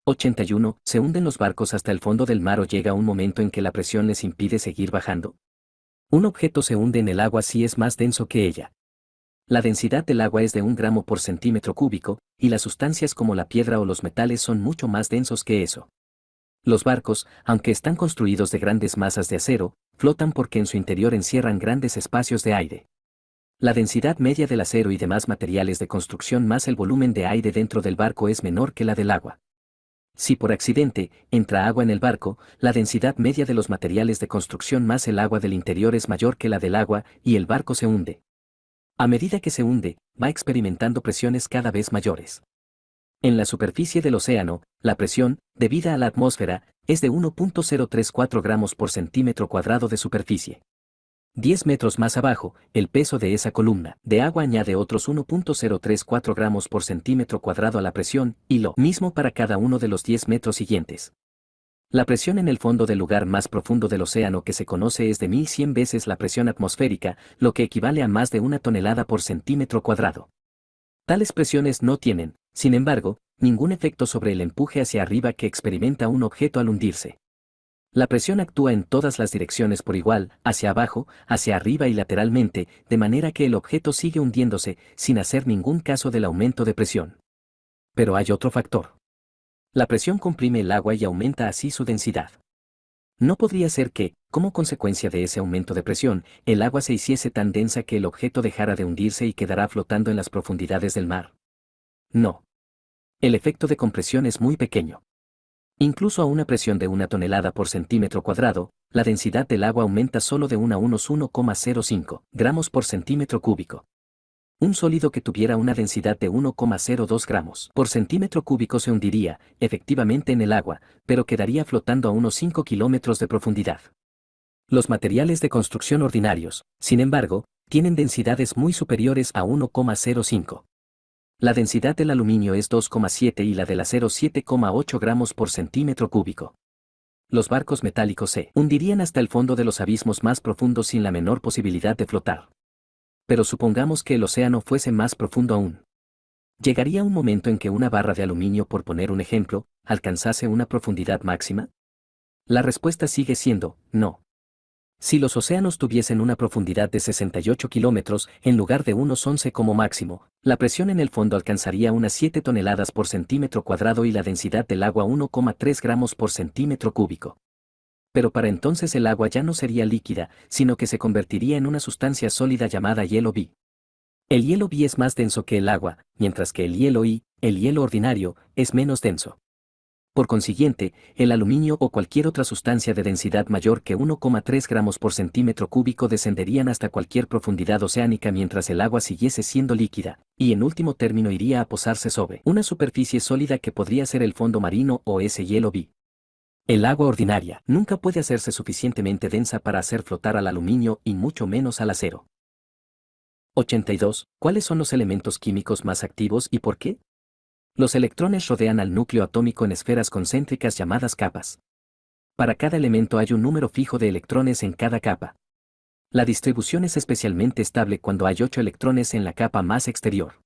81. ¿Se hunden los barcos hasta el fondo del mar o llega un momento en que la presión les impide seguir bajando? Un objeto se hunde en el agua si es más denso que ella. La densidad del agua es de 1 gramo por centímetro cúbico, y las sustancias como la piedra o los metales son mucho más densos que eso. Los barcos, aunque están construidos de grandes masas de acero, flotan porque en su interior encierran grandes espacios de aire. La densidad media del acero y demás materiales de construcción más el volumen de aire dentro del barco es menor que la del agua. Si por accidente entra agua en el barco, la densidad media de los materiales de construcción más el agua del interior es mayor que la del agua y el barco se hunde. A medida que se hunde, va experimentando presiones cada vez mayores. En la superficie del océano, la presión, debida a la atmósfera, es de 1.034 gramos por centímetro cuadrado de superficie. 10 metros más abajo, el peso de esa columna de agua añade otros 1.034 gramos por centímetro cuadrado a la presión, y lo mismo para cada uno de los 10 metros siguientes. La presión en el fondo del lugar más profundo del océano que se conoce es de 1100 veces la presión atmosférica, lo que equivale a más de 1 tonelada por centímetro cuadrado. Tales presiones no tienen, sin embargo, ningún efecto sobre el empuje hacia arriba que experimenta un objeto al hundirse. La presión actúa en todas las direcciones por igual, hacia abajo, hacia arriba y lateralmente, de manera que el objeto sigue hundiéndose, sin hacer ningún caso del aumento de presión. Pero hay otro factor. La presión comprime el agua y aumenta así su densidad. No podría ser que, como consecuencia de ese aumento de presión, el agua se hiciese tan densa que el objeto dejara de hundirse y quedará flotando en las profundidades del mar. No. El efecto de compresión es muy pequeño. Incluso a una presión de 1 tonelada por centímetro cuadrado, la densidad del agua aumenta solo de 1 a unos 1,05 gramos por centímetro cúbico. Un sólido que tuviera una densidad de 1,02 gramos por centímetro cúbico se hundiría, efectivamente en el agua, pero quedaría flotando a unos 5 kilómetros de profundidad. Los materiales de construcción ordinarios, sin embargo, tienen densidades muy superiores a 1,05. La densidad del aluminio es 2,7 y la del acero 7,8 gramos por centímetro cúbico. Los barcos metálicos se hundirían hasta el fondo de los abismos más profundos sin la menor posibilidad de flotar. Pero supongamos que el océano fuese más profundo aún. ¿Llegaría un momento en que una barra de aluminio, por poner un ejemplo, alcanzase una profundidad máxima? La respuesta sigue siendo, no. Si los océanos tuviesen una profundidad de 68 kilómetros, en lugar de unos 11 como máximo, la presión en el fondo alcanzaría unas 7 toneladas por centímetro cuadrado y la densidad del agua 1,3 gramos por centímetro cúbico. Pero para entonces el agua ya no sería líquida, sino que se convertiría en una sustancia sólida llamada hielo B. El hielo B es más denso que el agua, mientras que el hielo I, el hielo ordinario, es menos denso. Por consiguiente, el aluminio o cualquier otra sustancia de densidad mayor que 1,3 gramos por centímetro cúbico descenderían hasta cualquier profundidad oceánica mientras el agua siguiese siendo líquida, y en último término iría a posarse sobre una superficie sólida que podría ser el fondo marino o ese hielo B. El agua ordinaria nunca puede hacerse suficientemente densa para hacer flotar al aluminio y mucho menos al acero. 82. ¿Cuáles son los elementos químicos más activos y por qué? Los electrones rodean al núcleo atómico en esferas concéntricas llamadas capas. Para cada elemento hay un número fijo de electrones en cada capa. La distribución es especialmente estable cuando hay 8 electrones en la capa más exterior.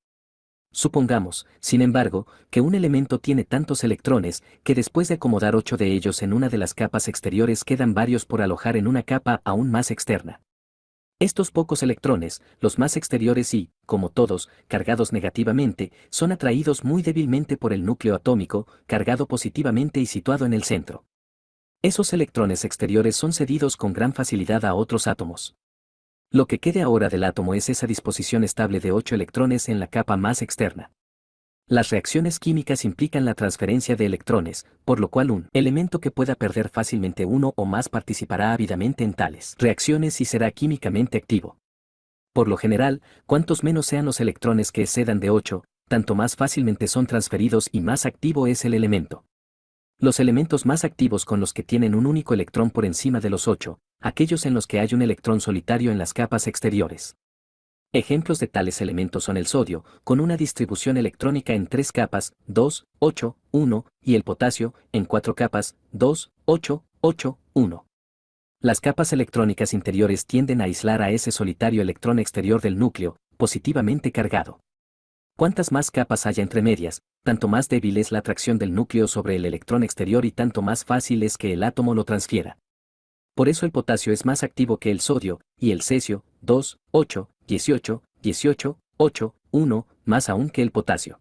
Supongamos, sin embargo, que un elemento tiene tantos electrones que después de acomodar 8 de ellos en una de las capas exteriores quedan varios por alojar en una capa aún más externa. Estos pocos electrones, los más exteriores y, como todos, cargados negativamente, son atraídos muy débilmente por el núcleo atómico, cargado positivamente y situado en el centro. Esos electrones exteriores son cedidos con gran facilidad a otros átomos. Lo que quede ahora del átomo es esa disposición estable de 8 electrones en la capa más externa. Las reacciones químicas implican la transferencia de electrones, por lo cual un elemento que pueda perder fácilmente uno o más participará ávidamente en tales reacciones y será químicamente activo. Por lo general, cuantos menos sean los electrones que excedan de 8, tanto más fácilmente son transferidos y más activo es el elemento. Los elementos más activos con los que tienen un único electrón por encima de los 8, aquellos en los que hay un electrón solitario en las capas exteriores. Ejemplos de tales elementos son el sodio, con una distribución electrónica en 3 capas, 2, 8, 1, y el potasio, en 4 capas, 2, 8, 8, 1. Las capas electrónicas interiores tienden a aislar a ese solitario electrón exterior del núcleo, positivamente cargado. Cuantas más capas haya entre medias, tanto más débil es la atracción del núcleo sobre el electrón exterior y tanto más fácil es que el átomo lo transfiera. Por eso el potasio es más activo que el sodio, y el cesio, 2, 8, 18, 18, 8, 1, más aún que el potasio.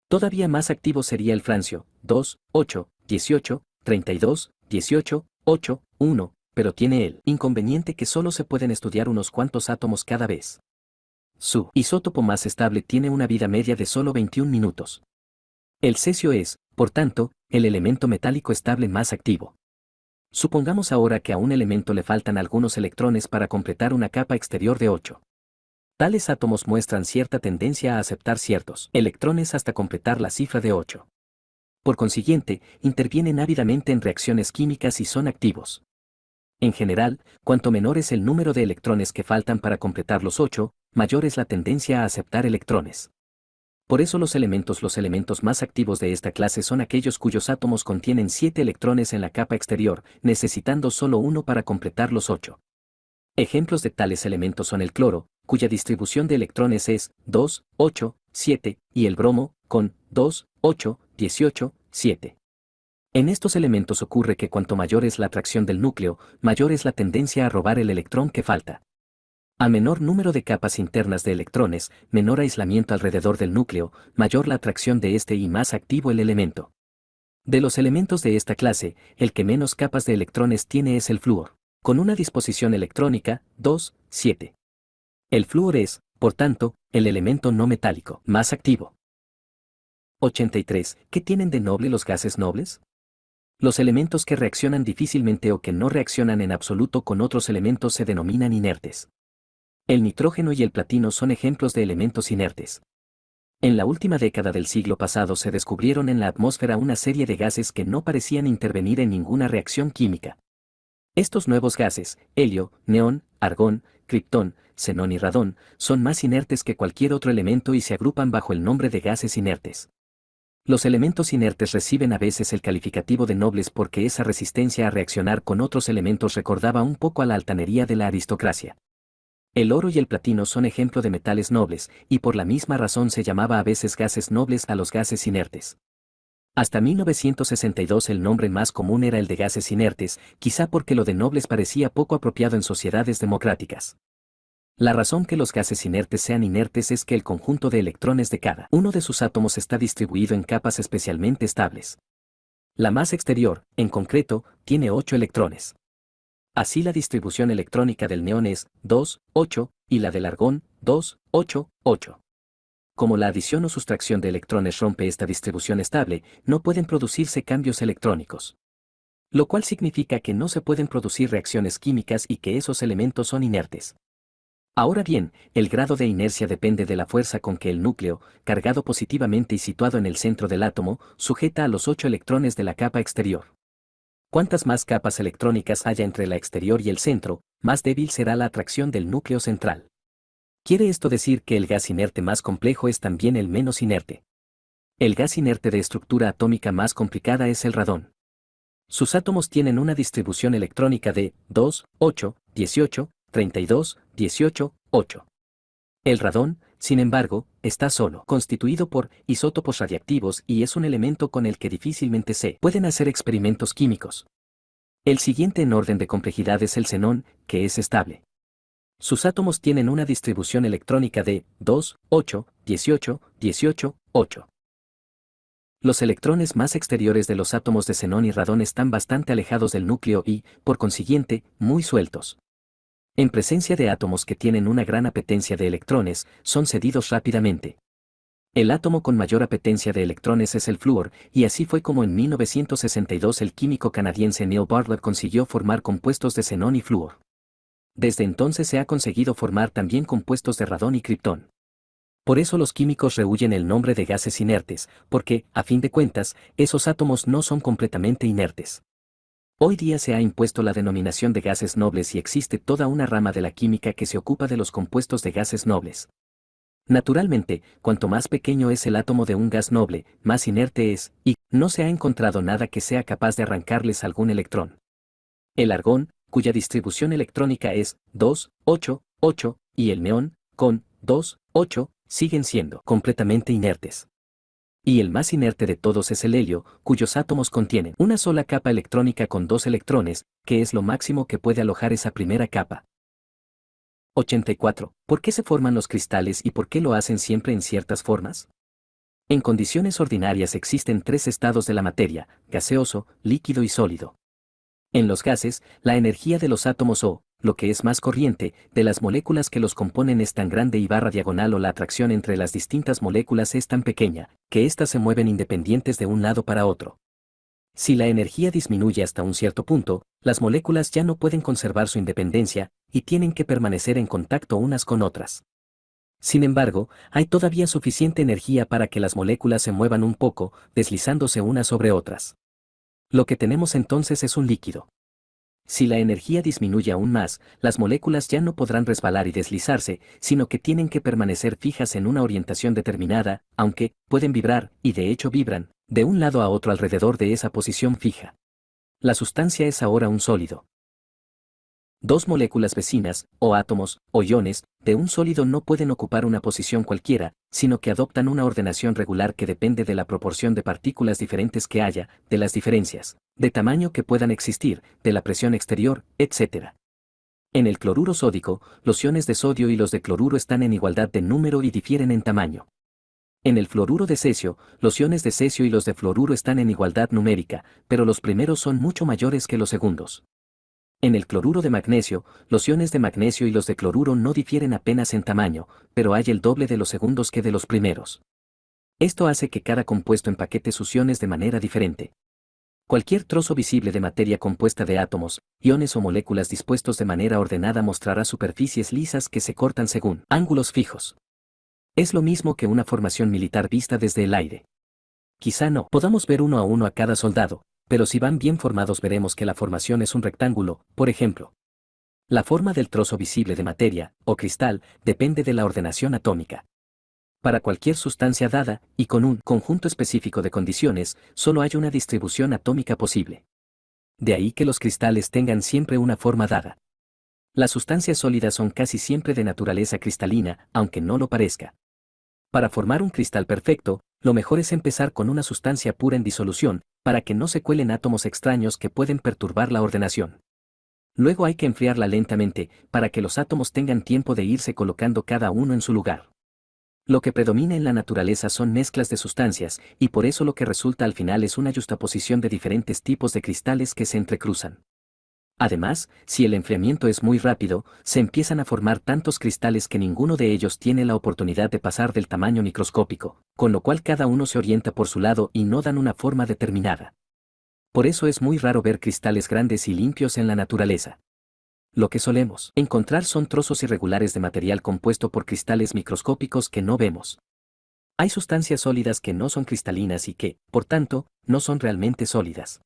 Todavía más activo sería el francio, 2, 8, 18, 32, 18, 8, 1, pero tiene el inconveniente que solo se pueden estudiar unos cuantos átomos cada vez. Su isótopo más estable tiene una vida media de solo 21 minutos. El cesio es, por tanto, el elemento metálico estable más activo. Supongamos ahora que a un elemento le faltan algunos electrones para completar una capa exterior de 8. Tales átomos muestran cierta tendencia a aceptar ciertos electrones hasta completar la cifra de 8. Por consiguiente, intervienen ávidamente en reacciones químicas y son activos. En general, cuanto menor es el número de electrones que faltan para completar los 8, mayor es la tendencia a aceptar electrones. Por eso los elementos más activos de esta clase son aquellos cuyos átomos contienen 7 electrones en la capa exterior, necesitando solo uno para completar los 8. Ejemplos de tales elementos son el cloro, cuya distribución de electrones es 2, 8, 7, y el bromo, con 2, 8, 18, 7. En estos elementos ocurre que cuanto mayor es la atracción del núcleo, mayor es la tendencia a robar el electrón que falta. A menor número de capas internas de electrones, menor aislamiento alrededor del núcleo, mayor la atracción de este y más activo el elemento. De los elementos de esta clase, el que menos capas de electrones tiene es el flúor, con una disposición electrónica, 2, 7. El flúor es, por tanto, el elemento no metálico más activo. 83. ¿Qué tienen de noble los gases nobles? Los elementos que reaccionan difícilmente o que no reaccionan en absoluto con otros elementos se denominan inertes. El nitrógeno y el platino son ejemplos de elementos inertes. En la última década del siglo pasado se descubrieron en la atmósfera una serie de gases que no parecían intervenir en ninguna reacción química. Estos nuevos gases, helio, neón, argón, criptón, xenón y radón, son más inertes que cualquier otro elemento y se agrupan bajo el nombre de gases inertes. Los elementos inertes reciben a veces el calificativo de nobles porque esa resistencia a reaccionar con otros elementos recordaba un poco a la altanería de la aristocracia. El oro y el platino son ejemplo de metales nobles, y por la misma razón se llamaba a veces gases nobles a los gases inertes. Hasta 1962 el nombre más común era el de gases inertes, quizá porque lo de nobles parecía poco apropiado en sociedades democráticas. La razón que los gases inertes sean inertes es que el conjunto de electrones de cada uno de sus átomos está distribuido en capas especialmente estables. La más exterior, en concreto, tiene 8 electrones. Así la distribución electrónica del neón es 2, 8, y la del argón, 2, 8, 8. Como la adición o sustracción de electrones rompe esta distribución estable, no pueden producirse cambios electrónicos. Lo cual significa que no se pueden producir reacciones químicas y que esos elementos son inertes. Ahora bien, el grado de inercia depende de la fuerza con que el núcleo, cargado positivamente y situado en el centro del átomo, sujeta a los 8 electrones de la capa exterior. Cuantas más capas electrónicas haya entre la exterior y el centro, más débil será la atracción del núcleo central. ¿Quiere esto decir que el gas inerte más complejo es también el menos inerte? El gas inerte de estructura atómica más complicada es el radón. Sus átomos tienen una distribución electrónica de 2, 8, 18, 32, 18, 8. El radón, sin embargo, está solo constituido por isótopos radiactivos y es un elemento con el que difícilmente se pueden hacer experimentos químicos. El siguiente en orden de complejidad es el xenón, que es estable. Sus átomos tienen una distribución electrónica de 2, 8, 18, 18, 8. Los electrones más exteriores de los átomos de xenón y radón están bastante alejados del núcleo y, por consiguiente, muy sueltos. En presencia de átomos que tienen una gran apetencia de electrones, son cedidos rápidamente. El átomo con mayor apetencia de electrones es el flúor, y así fue como en 1962 el químico canadiense Neil Bartlett consiguió formar compuestos de xenón y flúor. Desde entonces se ha conseguido formar también compuestos de radón y criptón. Por eso los químicos rehúyen el nombre de gases inertes, porque, a fin de cuentas, esos átomos no son completamente inertes. Hoy día se ha impuesto la denominación de gases nobles y existe toda una rama de la química que se ocupa de los compuestos de gases nobles. Naturalmente, cuanto más pequeño es el átomo de un gas noble, más inerte es, y no se ha encontrado nada que sea capaz de arrancarles algún electrón. El argón, cuya distribución electrónica es 2, 8, 8, y el neón, con 2, 8, siguen siendo completamente inertes. Y el más inerte de todos es el helio, cuyos átomos contienen una sola capa electrónica con 2 electrones, que es lo máximo que puede alojar esa primera capa. 84. ¿Por qué se forman los cristales y por qué lo hacen siempre en ciertas formas? En condiciones ordinarias existen 3 estados de la materia: gaseoso, líquido y sólido. En los gases, la energía de los átomos o, lo que es más corriente, de las moléculas que los componen es tan grande y barra diagonal o la atracción entre las distintas moléculas es tan pequeña, que éstas se mueven independientes de un lado para otro. Si la energía disminuye hasta un cierto punto, las moléculas ya no pueden conservar su independencia, y tienen que permanecer en contacto unas con otras. Sin embargo, hay todavía suficiente energía para que las moléculas se muevan un poco, deslizándose unas sobre otras. Lo que tenemos entonces es un líquido. Si la energía disminuye aún más, las moléculas ya no podrán resbalar y deslizarse, sino que tienen que permanecer fijas en una orientación determinada, aunque pueden vibrar, y de hecho vibran, de un lado a otro alrededor de esa posición fija. La sustancia es ahora un sólido. Dos moléculas vecinas, o átomos, o iones, de un sólido no pueden ocupar una posición cualquiera, sino que adoptan una ordenación regular que depende de la proporción de partículas diferentes que haya, de las diferencias de tamaño que puedan existir, de la presión exterior, etc. En el cloruro sódico, los iones de sodio y los de cloruro están en igualdad de número y difieren en tamaño. En el fluoruro de cesio, los iones de cesio y los de fluoruro están en igualdad numérica, pero los primeros son mucho mayores que los segundos. En el cloruro de magnesio, los iones de magnesio y los de cloruro no difieren apenas en tamaño, pero hay el doble de los segundos que de los primeros. Esto hace que cada compuesto empaquete sus iones de manera diferente. Cualquier trozo visible de materia compuesta de átomos, iones o moléculas dispuestos de manera ordenada mostrará superficies lisas que se cortan según ángulos fijos. Es lo mismo que una formación militar vista desde el aire. Quizá no podamos ver uno a cada soldado, pero si van bien formados veremos que la formación es un rectángulo, por ejemplo. La forma del trozo visible de materia, o cristal, depende de la ordenación atómica. Para cualquier sustancia dada, y con un conjunto específico de condiciones, solo hay una distribución atómica posible. De ahí que los cristales tengan siempre una forma dada. Las sustancias sólidas son casi siempre de naturaleza cristalina, aunque no lo parezca. Para formar un cristal perfecto, lo mejor es empezar con una sustancia pura en disolución, para que no se cuelen átomos extraños que pueden perturbar la ordenación. Luego hay que enfriarla lentamente, para que los átomos tengan tiempo de irse colocando cada uno en su lugar. Lo que predomina en la naturaleza son mezclas de sustancias, y por eso lo que resulta al final es una yuxtaposición de diferentes tipos de cristales que se entrecruzan. Además, si el enfriamiento es muy rápido, se empiezan a formar tantos cristales que ninguno de ellos tiene la oportunidad de pasar del tamaño microscópico, con lo cual cada uno se orienta por su lado y no dan una forma determinada. Por eso es muy raro ver cristales grandes y limpios en la naturaleza. Lo que solemos encontrar son trozos irregulares de material compuesto por cristales microscópicos que no vemos. Hay sustancias sólidas que no son cristalinas y que, por tanto, no son realmente sólidas.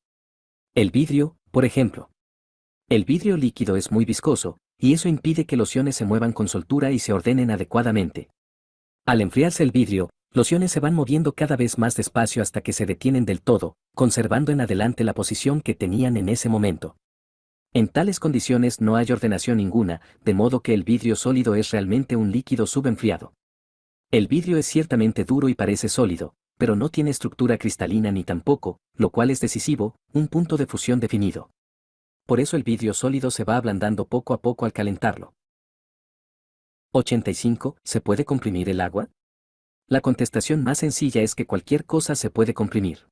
El vidrio, por ejemplo. El vidrio líquido es muy viscoso, y eso impide que los iones se muevan con soltura y se ordenen adecuadamente. Al enfriarse el vidrio, los iones se van moviendo cada vez más despacio hasta que se detienen del todo, conservando en adelante la posición que tenían en ese momento. En tales condiciones no hay ordenación ninguna, de modo que el vidrio sólido es realmente un líquido subenfriado. El vidrio es ciertamente duro y parece sólido, pero no tiene estructura cristalina ni tampoco, lo cual es decisivo, un punto de fusión definido. Por eso el vidrio sólido se va ablandando poco a poco al calentarlo. 85. ¿Se puede comprimir el agua? La contestación más sencilla es que cualquier cosa se puede comprimir.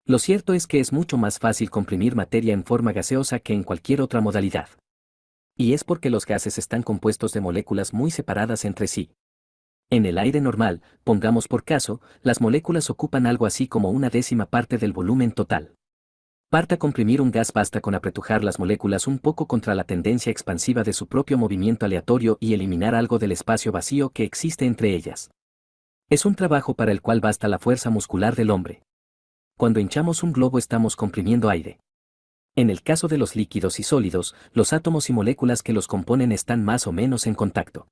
Lo cierto es que es mucho más fácil comprimir materia en forma gaseosa que en cualquier otra modalidad. Y es porque los gases están compuestos de moléculas muy separadas entre sí. En el aire normal, pongamos por caso, las moléculas ocupan algo así como una décima parte del volumen total. Para comprimir un gas basta con apretujar las moléculas un poco contra la tendencia expansiva de su propio movimiento aleatorio y eliminar algo del espacio vacío que existe entre ellas. Es un trabajo para el cual basta la fuerza muscular del hombre. Cuando hinchamos un globo estamos comprimiendo aire. En el caso de los líquidos y sólidos, los átomos y moléculas que los componen están más o menos en contacto.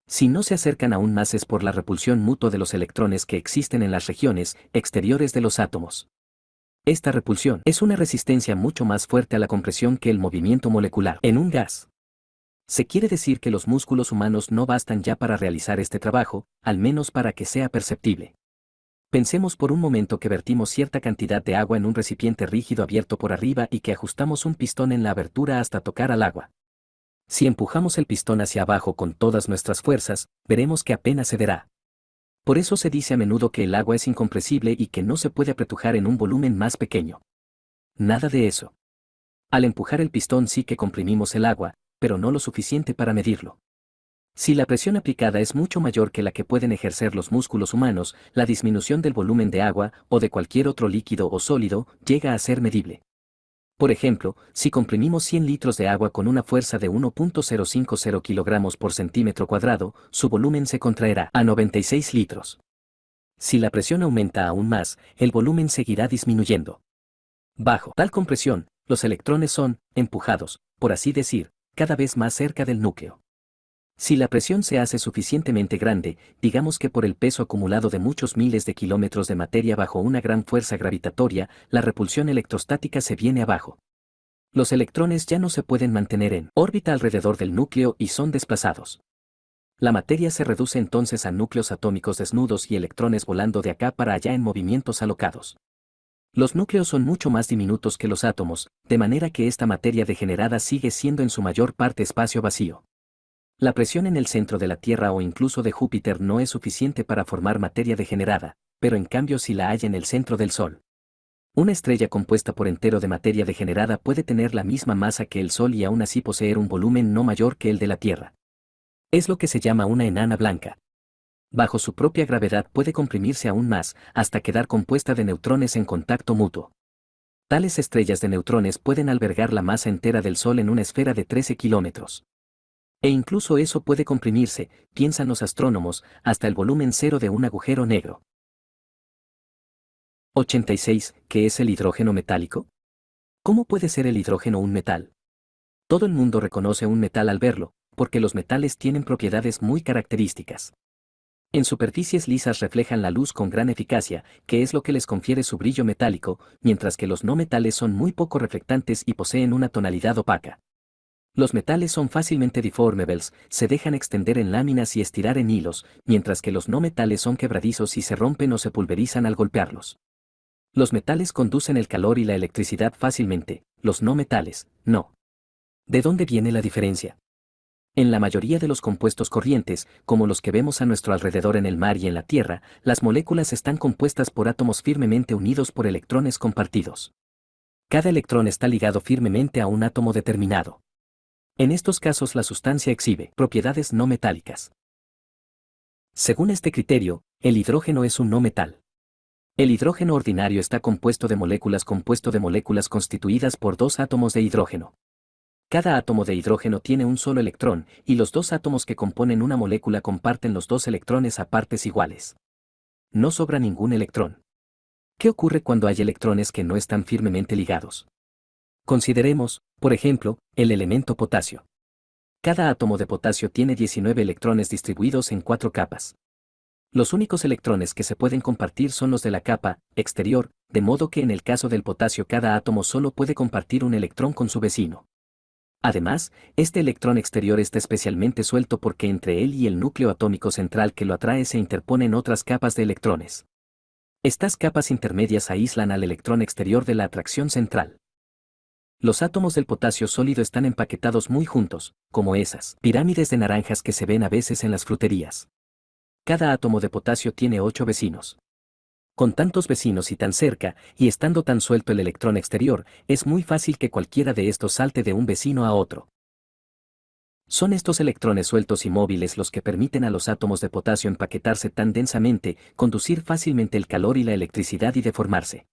Si no se acercan aún más es por la repulsión mutua de los electrones que existen en las regiones exteriores de los átomos. Esta repulsión es una resistencia mucho más fuerte a la compresión que el movimiento molecular en un gas. Se quiere decir que los músculos humanos no bastan ya para realizar este trabajo, al menos para que sea perceptible. Pensemos por un momento que vertimos cierta cantidad de agua en un recipiente rígido abierto por arriba y que ajustamos un pistón en la abertura hasta tocar al agua. Si empujamos el pistón hacia abajo con todas nuestras fuerzas, veremos que apenas cederá. Por eso se dice a menudo que el agua es incompresible y que no se puede apretujar en un volumen más pequeño. Nada de eso. Al empujar el pistón sí que comprimimos el agua, pero no lo suficiente para medirlo. Si la presión aplicada es mucho mayor que la que pueden ejercer los músculos humanos, la disminución del volumen de agua o de cualquier otro líquido o sólido llega a ser medible. Por ejemplo, si comprimimos 100 litros de agua con una fuerza de 1.050 kilogramos por centímetro cuadrado, su volumen se contraerá a 96 litros. Si la presión aumenta aún más, el volumen seguirá disminuyendo. Bajo tal compresión, los electrones son empujados, por así decir, cada vez más cerca del núcleo. Si la presión se hace suficientemente grande, digamos que por el peso acumulado de muchos miles de kilómetros de materia bajo una gran fuerza gravitatoria, la repulsión electrostática se viene abajo. Los electrones ya no se pueden mantener en órbita alrededor del núcleo y son desplazados. La materia se reduce entonces a núcleos atómicos desnudos y electrones volando de acá para allá en movimientos alocados. Los núcleos son mucho más diminutos que los átomos, de manera que esta materia degenerada sigue siendo en su mayor parte espacio vacío. La presión en el centro de la Tierra o incluso de Júpiter no es suficiente para formar materia degenerada, pero en cambio sí la hay en el centro del Sol. Una estrella compuesta por entero de materia degenerada puede tener la misma masa que el Sol y aún así poseer un volumen no mayor que el de la Tierra. Es lo que se llama una enana blanca. Bajo su propia gravedad puede comprimirse aún más, hasta quedar compuesta de neutrones en contacto mutuo. Tales estrellas de neutrones pueden albergar la masa entera del Sol en una esfera de 13 kilómetros. E incluso eso puede comprimirse, piensan los astrónomos, hasta el volumen cero de un agujero negro. 86. ¿Qué es el hidrógeno metálico? ¿Cómo puede ser el hidrógeno un metal? Todo el mundo reconoce un metal al verlo, porque los metales tienen propiedades muy características. En superficies lisas reflejan la luz con gran eficacia, que es lo que les confiere su brillo metálico, mientras que los no metales son muy poco reflectantes y poseen una tonalidad opaca. Los metales son fácilmente deformables, se dejan extender en láminas y estirar en hilos, mientras que los no metales son quebradizos y se rompen o se pulverizan al golpearlos. Los metales conducen el calor y la electricidad fácilmente, los no metales, no. ¿De dónde viene la diferencia? En la mayoría de los compuestos corrientes, como los que vemos a nuestro alrededor en el mar y en la Tierra, las moléculas están compuestas por átomos firmemente unidos por electrones compartidos. Cada electrón está ligado firmemente a un átomo determinado. En estos casos la sustancia exhibe propiedades no metálicas. Según este criterio, el hidrógeno es un no metal. El hidrógeno ordinario está compuesto de moléculas constituidas por dos átomos de hidrógeno. Cada átomo de hidrógeno tiene un solo electrón, y los dos átomos que componen una molécula comparten los dos electrones a partes iguales. No sobra ningún electrón. ¿Qué ocurre cuando hay electrones que no están firmemente ligados? Consideremos, por ejemplo, el elemento potasio. Cada átomo de potasio tiene 19 electrones distribuidos en 4 capas. Los únicos electrones que se pueden compartir son los de la capa exterior, de modo que en el caso del potasio cada átomo solo puede compartir un electrón con su vecino. Además, este electrón exterior está especialmente suelto porque entre él y el núcleo atómico central que lo atrae se interponen otras capas de electrones. Estas capas intermedias aíslan al electrón exterior de la atracción central. Los átomos del potasio sólido están empaquetados muy juntos, como esas pirámides de naranjas que se ven a veces en las fruterías. Cada átomo de potasio tiene 8 vecinos. Con tantos vecinos y tan cerca, y estando tan suelto el electrón exterior, es muy fácil que cualquiera de estos salte de un vecino a otro. Son estos electrones sueltos y móviles los que permiten a los átomos de potasio empaquetarse tan densamente, conducir fácilmente el calor y la electricidad y deformarse.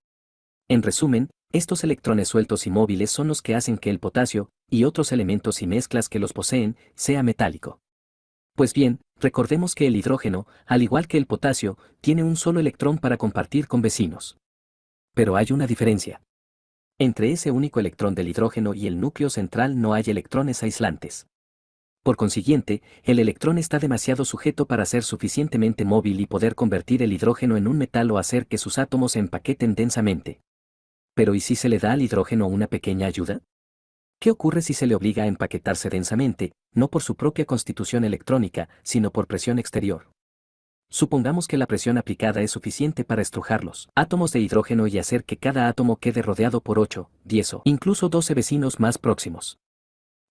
En resumen, estos electrones sueltos y móviles son los que hacen que el potasio, y otros elementos y mezclas que los poseen, sea metálico. Pues bien, recordemos que el hidrógeno, al igual que el potasio, tiene un solo electrón para compartir con vecinos. Pero hay una diferencia. Entre ese único electrón del hidrógeno y el núcleo central no hay electrones aislantes. Por consiguiente, el electrón está demasiado sujeto para ser suficientemente móvil y poder convertir el hidrógeno en un metal o hacer que sus átomos se empaqueten densamente. Pero ¿y si se le da al hidrógeno una pequeña ayuda? ¿Qué ocurre si se le obliga a empaquetarse densamente, no por su propia constitución electrónica, sino por presión exterior? Supongamos que la presión aplicada es suficiente para estrujar los átomos de hidrógeno y hacer que cada átomo quede rodeado por 8, 10 o incluso 12 vecinos más próximos.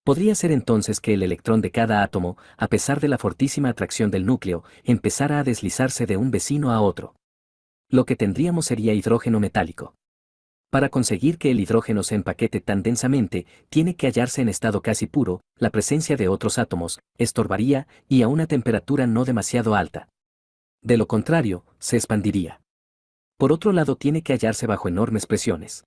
Podría ser entonces que el electrón de cada átomo, a pesar de la fortísima atracción del núcleo, empezara a deslizarse de un vecino a otro. Lo que tendríamos sería hidrógeno metálico. Para conseguir que el hidrógeno se empaquete tan densamente, tiene que hallarse en estado casi puro, la presencia de otros átomos estorbaría, y a una temperatura no demasiado alta. De lo contrario, se expandiría. Por otro lado, tiene que hallarse bajo enormes presiones.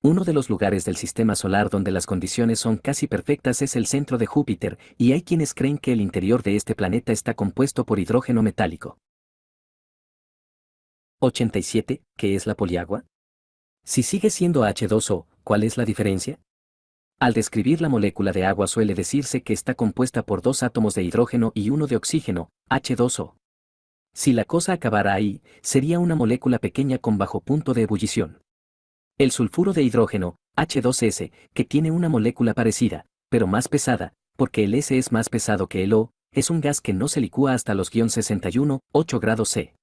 Uno de los lugares del sistema solar donde las condiciones son casi perfectas es el centro de Júpiter, y hay quienes creen que el interior de este planeta está compuesto por hidrógeno metálico. 87. ¿Qué es la poliagua? Si sigue siendo H2O, ¿cuál es la diferencia? Al describir la molécula de agua suele decirse que está compuesta por dos átomos de hidrógeno y uno de oxígeno, H2O. Si la cosa acabara ahí, sería una molécula pequeña con bajo punto de ebullición. El sulfuro de hidrógeno, H2S, que tiene una molécula parecida, pero más pesada, porque el S es más pesado que el O, es un gas que no se licúa hasta los -61, 8 grados C.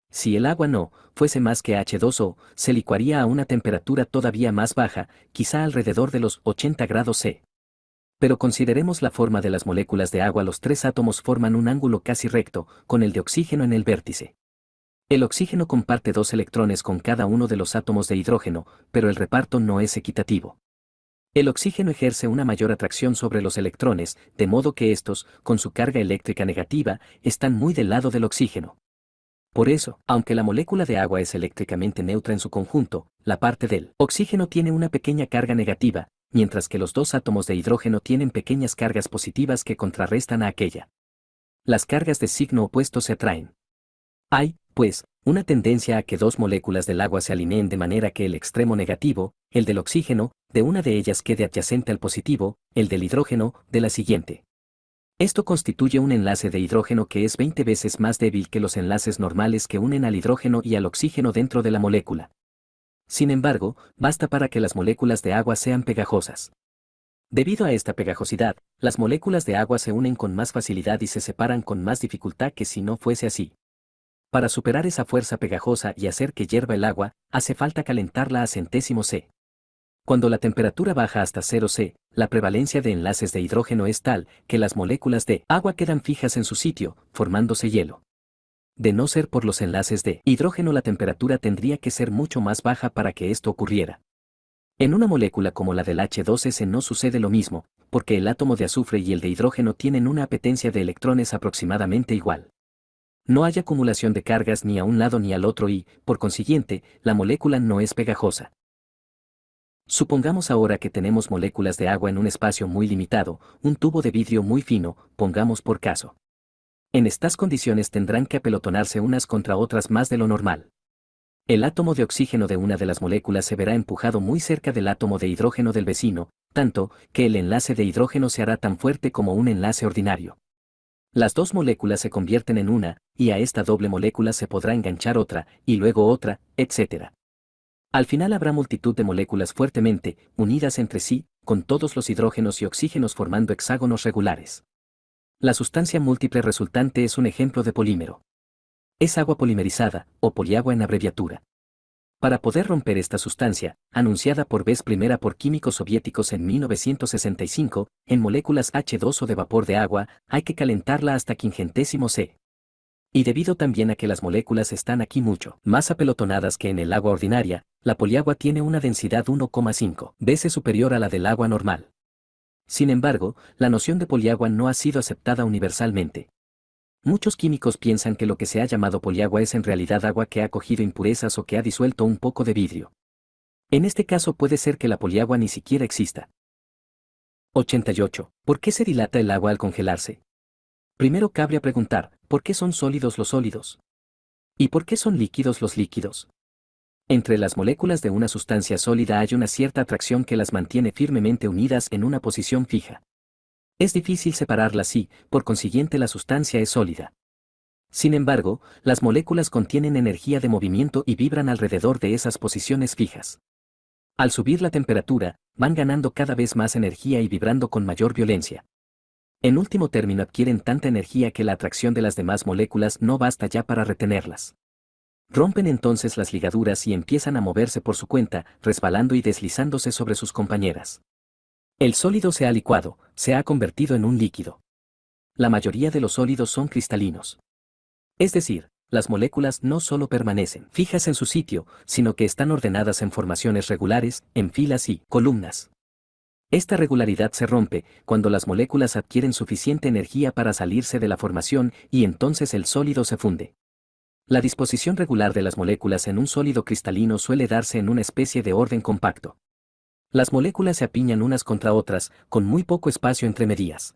Si el agua no fuese más que H2O, se licuaría a una temperatura todavía más baja, quizá alrededor de los 80 grados C. Pero consideremos la forma de las moléculas de agua. Los tres átomos forman un ángulo casi recto, con el de oxígeno en el vértice. El oxígeno comparte 2 electrones con cada uno de los átomos de hidrógeno, pero el reparto no es equitativo. El oxígeno ejerce una mayor atracción sobre los electrones, de modo que estos, con su carga eléctrica negativa, están muy del lado del oxígeno. Por eso, aunque la molécula de agua es eléctricamente neutra en su conjunto, la parte del oxígeno tiene una pequeña carga negativa, mientras que los dos átomos de hidrógeno tienen pequeñas cargas positivas que contrarrestan a aquella. Las cargas de signo opuesto se atraen. Hay, pues, una tendencia a que dos moléculas del agua se alineen de manera que el extremo negativo, el del oxígeno, de una de ellas quede adyacente al positivo, el del hidrógeno, de la siguiente. Esto constituye un enlace de hidrógeno que es 20 veces más débil que los enlaces normales que unen al hidrógeno y al oxígeno dentro de la molécula. Sin embargo, basta para que las moléculas de agua sean pegajosas. Debido a esta pegajosidad, las moléculas de agua se unen con más facilidad y se separan con más dificultad que si no fuese así. Para superar esa fuerza pegajosa y hacer que hierva el agua, hace falta calentarla a centésimo C. Cuando la temperatura baja hasta 0 C, la prevalencia de enlaces de hidrógeno es tal que las moléculas de agua quedan fijas en su sitio, formándose hielo. De no ser por los enlaces de hidrógeno, la temperatura tendría que ser mucho más baja para que esto ocurriera. En una molécula como la del H2S no sucede lo mismo, porque el átomo de azufre y el de hidrógeno tienen una apetencia de electrones aproximadamente igual. No hay acumulación de cargas ni a un lado ni al otro y, por consiguiente, la molécula no es pegajosa. Supongamos ahora que tenemos moléculas de agua en un espacio muy limitado, un tubo de vidrio muy fino, pongamos por caso. En estas condiciones tendrán que apelotonarse unas contra otras más de lo normal. El átomo de oxígeno de una de las moléculas se verá empujado muy cerca del átomo de hidrógeno del vecino, tanto que el enlace de hidrógeno se hará tan fuerte como un enlace ordinario. Las dos moléculas se convierten en una, y a esta doble molécula se podrá enganchar otra, y luego otra, etc. Al final habrá multitud de moléculas fuertemente unidas entre sí, con todos los hidrógenos y oxígenos formando hexágonos regulares. La sustancia múltiple resultante es un ejemplo de polímero. Es agua polimerizada, o poliagua en abreviatura. Para poder romper esta sustancia, anunciada por vez primera por químicos soviéticos en 1965, en moléculas H2O de vapor de agua, hay que calentarla hasta 500 C. Y debido también a que las moléculas están aquí mucho más apelotonadas que en el agua ordinaria, la poliagua tiene una densidad 1,5 veces superior a la del agua normal. Sin embargo, la noción de poliagua no ha sido aceptada universalmente. Muchos químicos piensan que lo que se ha llamado poliagua es en realidad agua que ha cogido impurezas o que ha disuelto un poco de vidrio. En este caso puede ser que la poliagua ni siquiera exista. 88. ¿Por qué se dilata el agua al congelarse? Primero cabría preguntar, ¿por qué son sólidos los sólidos? ¿Y por qué son líquidos los líquidos? Entre las moléculas de una sustancia sólida hay una cierta atracción que las mantiene firmemente unidas en una posición fija. Es difícil separarlas y, por consiguiente, la sustancia es sólida. Sin embargo, las moléculas contienen energía de movimiento y vibran alrededor de esas posiciones fijas. Al subir la temperatura, van ganando cada vez más energía y vibrando con mayor violencia. En último término adquieren tanta energía que la atracción de las demás moléculas no basta ya para retenerlas. Rompen entonces las ligaduras y empiezan a moverse por su cuenta, resbalando y deslizándose sobre sus compañeras. El sólido se ha licuado, se ha convertido en un líquido. La mayoría de los sólidos son cristalinos. Es decir, las moléculas no solo permanecen fijas en su sitio, sino que están ordenadas en formaciones regulares, en filas y columnas. Esta regularidad se rompe cuando las moléculas adquieren suficiente energía para salirse de la formación y entonces el sólido se funde. La disposición regular de las moléculas en un sólido cristalino suele darse en una especie de orden compacto. Las moléculas se apiñan unas contra otras, con muy poco espacio entre medias.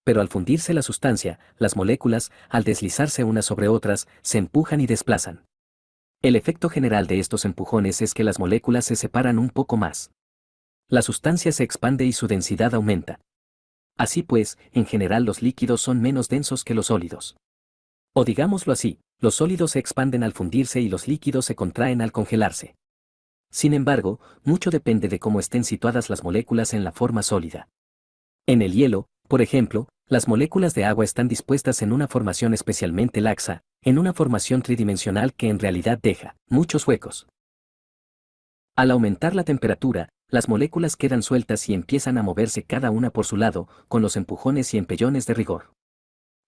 Pero al fundirse la sustancia, las moléculas, al deslizarse unas sobre otras, se empujan y desplazan. El efecto general de estos empujones es que las moléculas se separan un poco más. La sustancia se expande y su densidad aumenta. Así pues, en general los líquidos son menos densos que los sólidos. O digámoslo así, los sólidos se expanden al fundirse y los líquidos se contraen al congelarse. Sin embargo, mucho depende de cómo estén situadas las moléculas en la forma sólida. En el hielo, por ejemplo, las moléculas de agua están dispuestas en una formación especialmente laxa, en una formación tridimensional que en realidad deja muchos huecos. Al aumentar la temperatura, las moléculas quedan sueltas y empiezan a moverse cada una por su lado, con los empujones y empellones de rigor.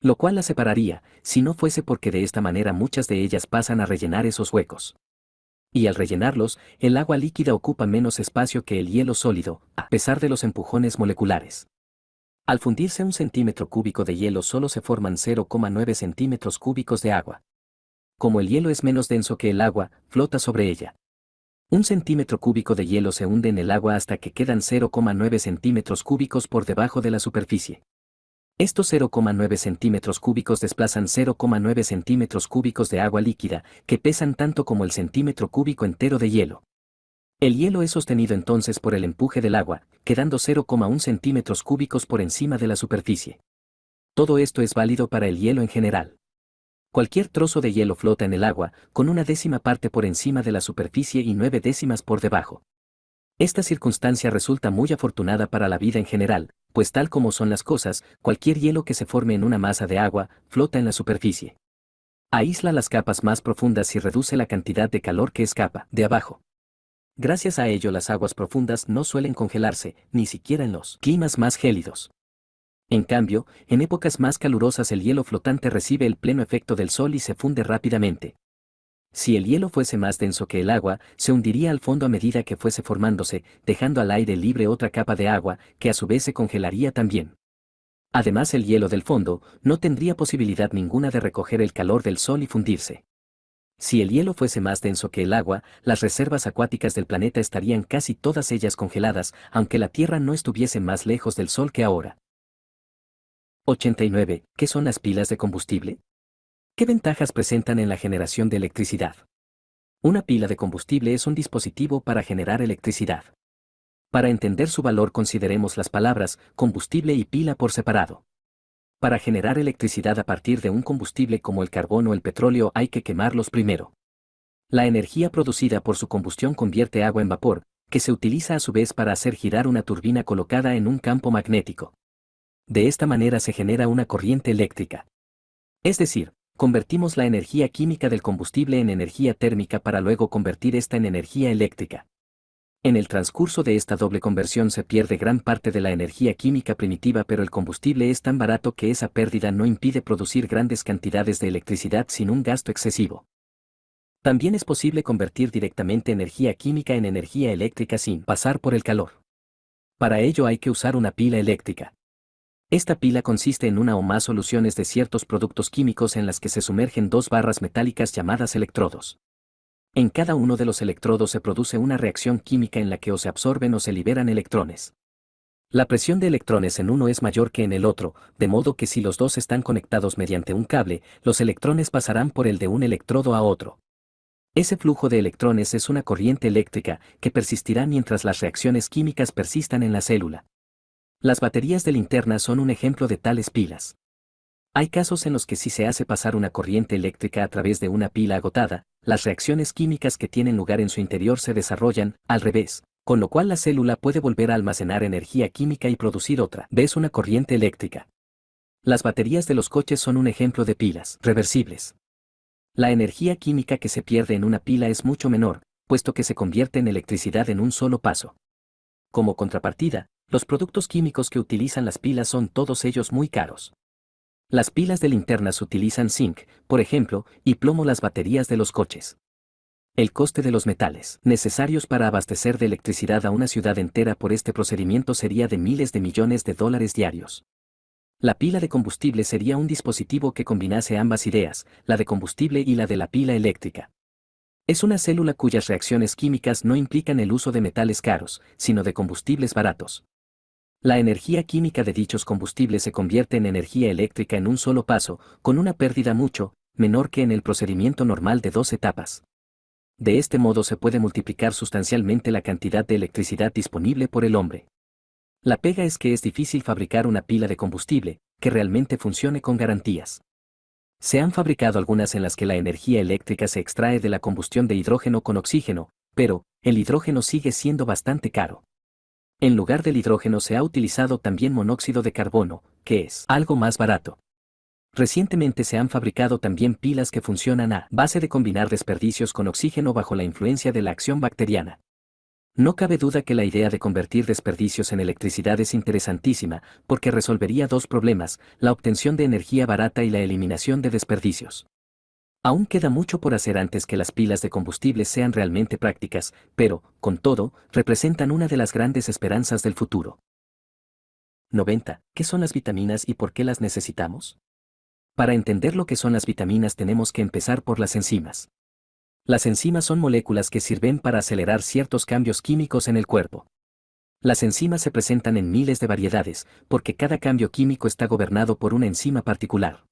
Lo cual las separaría, si no fuese porque de esta manera muchas de ellas pasan a rellenar esos huecos. Y al rellenarlos, el agua líquida ocupa menos espacio que el hielo sólido, a pesar de los empujones moleculares. Al fundirse un centímetro cúbico de hielo solo se forman 0,9 centímetros cúbicos de agua. Como el hielo es menos denso que el agua, flota sobre ella. Un centímetro cúbico de hielo se hunde en el agua hasta que quedan 0,9 centímetros cúbicos por debajo de la superficie. Estos 0,9 centímetros cúbicos desplazan 0,9 centímetros cúbicos de agua líquida, que pesan tanto como el centímetro cúbico entero de hielo. El hielo es sostenido entonces por el empuje del agua, quedando 0,1 centímetros cúbicos por encima de la superficie. Todo esto es válido para el hielo en general. Cualquier trozo de hielo flota en el agua, con una décima parte por encima de la superficie y 9 décimas por debajo. Esta circunstancia resulta muy afortunada para la vida en general, pues tal como son las cosas, cualquier hielo que se forme en una masa de agua, flota en la superficie. Aísla las capas más profundas y reduce la cantidad de calor que escapa de abajo. Gracias a ello las aguas profundas no suelen congelarse, ni siquiera en los climas más gélidos. En cambio, en épocas más calurosas el hielo flotante recibe el pleno efecto del sol y se funde rápidamente. Si el hielo fuese más denso que el agua, se hundiría al fondo a medida que fuese formándose, dejando al aire libre otra capa de agua, que a su vez se congelaría también. Además, el hielo del fondo no tendría posibilidad ninguna de recoger el calor del sol y fundirse. Si el hielo fuese más denso que el agua, las reservas acuáticas del planeta estarían casi todas ellas congeladas, aunque la Tierra no estuviese más lejos del Sol que ahora. 89. ¿Qué son las pilas de combustible? ¿Qué ventajas presentan en la generación de electricidad? Una pila de combustible es un dispositivo para generar electricidad. Para entender su valor consideremos las palabras combustible y pila por separado. Para generar electricidad a partir de un combustible como el carbón o el petróleo hay que quemarlos primero. La energía producida por su combustión convierte agua en vapor, que se utiliza a su vez para hacer girar una turbina colocada en un campo magnético. De esta manera se genera una corriente eléctrica. Es decir, convertimos la energía química del combustible en energía térmica para luego convertir esta en energía eléctrica. En el transcurso de esta doble conversión se pierde gran parte de la energía química primitiva, pero el combustible es tan barato que esa pérdida no impide producir grandes cantidades de electricidad sin un gasto excesivo. También es posible convertir directamente energía química en energía eléctrica sin pasar por el calor. Para ello hay que usar una pila eléctrica. Esta pila consiste en una o más soluciones de ciertos productos químicos en las que se sumergen dos barras metálicas llamadas electrodos. En cada uno de los electrodos se produce una reacción química en la que o se absorben o se liberan electrones. La presión de electrones en uno es mayor que en el otro, de modo que si los dos están conectados mediante un cable, los electrones pasarán por el de un electrodo a otro. Ese flujo de electrones es una corriente eléctrica que persistirá mientras las reacciones químicas persistan en la célula. Las baterías de linterna son un ejemplo de tales pilas. Hay casos en los que si se hace pasar una corriente eléctrica a través de una pila agotada, las reacciones químicas que tienen lugar en su interior se desarrollan al revés, con lo cual la célula puede volver a almacenar energía química y producir otra vez una corriente eléctrica. Las baterías de los coches son un ejemplo de pilas reversibles. La energía química que se pierde en una pila es mucho menor, puesto que se convierte en electricidad en un solo paso. Como contrapartida, los productos químicos que utilizan las pilas son todos ellos muy caros. Las pilas de linternas utilizan zinc, por ejemplo, y plomo las baterías de los coches. El coste de los metales necesarios para abastecer de electricidad a una ciudad entera por este procedimiento sería de miles de millones de dólares diarios. La pila de combustible sería un dispositivo que combinase ambas ideas, la de combustible y la de la pila eléctrica. Es una célula cuyas reacciones químicas no implican el uso de metales caros, sino de combustibles baratos. La energía química de dichos combustibles se convierte en energía eléctrica en un solo paso, con una pérdida mucho menor que en el procedimiento normal de 2 etapas. De este modo se puede multiplicar sustancialmente la cantidad de electricidad disponible por el hombre. La pega es que es difícil fabricar una pila de combustible que realmente funcione con garantías. Se han fabricado algunas en las que la energía eléctrica se extrae de la combustión de hidrógeno con oxígeno, pero el hidrógeno sigue siendo bastante caro. En lugar del hidrógeno se ha utilizado también monóxido de carbono, que es algo más barato. Recientemente se han fabricado también pilas que funcionan a base de combinar desperdicios con oxígeno bajo la influencia de la acción bacteriana. No cabe duda que la idea de convertir desperdicios en electricidad es interesantísima, porque resolvería dos problemas, la obtención de energía barata y la eliminación de desperdicios. Aún queda mucho por hacer antes que las pilas de combustible sean realmente prácticas, pero, con todo, representan una de las grandes esperanzas del futuro. 90. ¿Qué son las vitaminas y por qué las necesitamos? Para entender lo que son las vitaminas tenemos que empezar por las enzimas. Las enzimas son moléculas que sirven para acelerar ciertos cambios químicos en el cuerpo. Las enzimas se presentan en miles de variedades, porque cada cambio químico está gobernado por una enzima particular.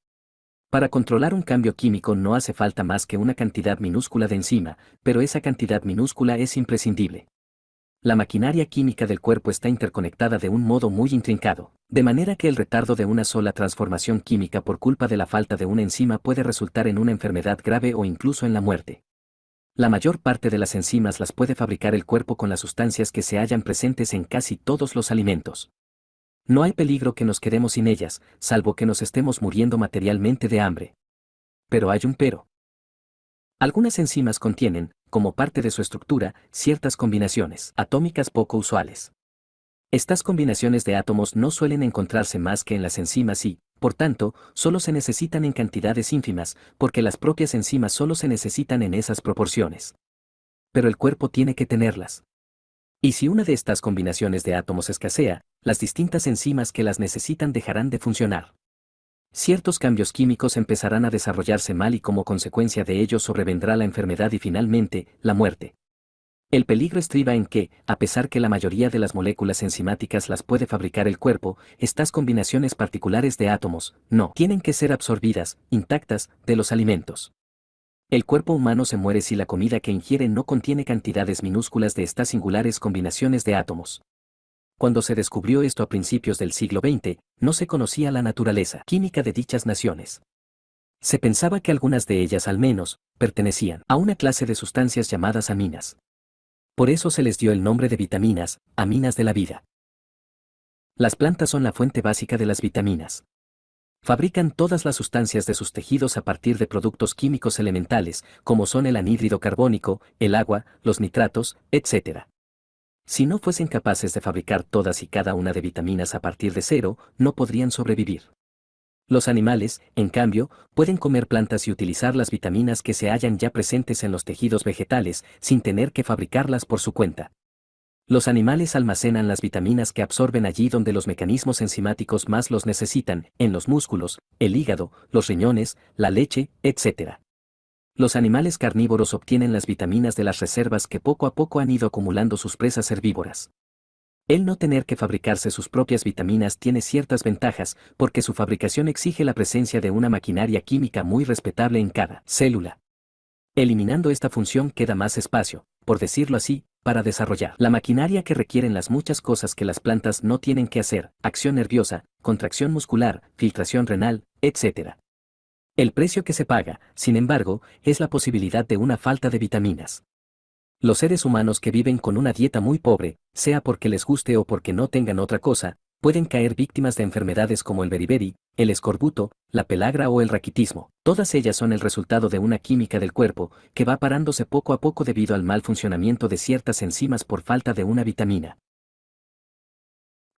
Para controlar un cambio químico no hace falta más que una cantidad minúscula de enzima, pero esa cantidad minúscula es imprescindible. La maquinaria química del cuerpo está interconectada de un modo muy intrincado, de manera que el retardo de una sola transformación química por culpa de la falta de una enzima puede resultar en una enfermedad grave o incluso en la muerte. La mayor parte de las enzimas las puede fabricar el cuerpo con las sustancias que se hallan presentes en casi todos los alimentos. No hay peligro que nos quedemos sin ellas, salvo que nos estemos muriendo materialmente de hambre. Pero hay un pero. Algunas enzimas contienen, como parte de su estructura, ciertas combinaciones atómicas poco usuales. Estas combinaciones de átomos no suelen encontrarse más que en las enzimas y, por tanto, solo se necesitan en cantidades ínfimas, porque las propias enzimas solo se necesitan en esas proporciones. Pero el cuerpo tiene que tenerlas. Y si una de estas combinaciones de átomos escasea, las distintas enzimas que las necesitan dejarán de funcionar. Ciertos cambios químicos empezarán a desarrollarse mal y como consecuencia de ello sobrevendrá la enfermedad y finalmente, la muerte. El peligro estriba en que, a pesar que la mayoría de las moléculas enzimáticas las puede fabricar el cuerpo, estas combinaciones particulares de átomos, no tienen que ser absorbidas, intactas, de los alimentos. El cuerpo humano se muere si la comida que ingiere no contiene cantidades minúsculas de estas singulares combinaciones de átomos. Cuando se descubrió esto a principios del siglo XX, no se conocía la naturaleza química de dichas naciones. Se pensaba que algunas de ellas al menos, pertenecían a una clase de sustancias llamadas aminas. Por eso se les dio el nombre de vitaminas, aminas de la vida. Las plantas son la fuente básica de las vitaminas. Fabrican todas las sustancias de sus tejidos a partir de productos químicos elementales, como son el anhídrido carbónico, el agua, los nitratos, etc. Si no fuesen capaces de fabricar todas y cada una de vitaminas a partir de cero, no podrían sobrevivir. Los animales, en cambio, pueden comer plantas y utilizar las vitaminas que se hallan ya presentes en los tejidos vegetales, sin tener que fabricarlas por su cuenta. Los animales almacenan las vitaminas que absorben allí donde los mecanismos enzimáticos más los necesitan, en los músculos, el hígado, los riñones, la leche, etc. Los animales carnívoros obtienen las vitaminas de las reservas que poco a poco han ido acumulando sus presas herbívoras. El no tener que fabricarse sus propias vitaminas tiene ciertas ventajas, porque su fabricación exige la presencia de una maquinaria química muy respetable en cada célula. Eliminando esta función queda más espacio, por decirlo así, para desarrollar la maquinaria que requieren las muchas cosas que las plantas no tienen que hacer, acción nerviosa, contracción muscular, filtración renal, etc. El precio que se paga, sin embargo, es la posibilidad de una falta de vitaminas. Los seres humanos que viven con una dieta muy pobre, sea porque les guste o porque no tengan otra cosa, pueden caer víctimas de enfermedades como el beriberi, el escorbuto, la pelagra o el raquitismo. Todas ellas son el resultado de una química del cuerpo que va parándose poco a poco debido al mal funcionamiento de ciertas enzimas por falta de una vitamina.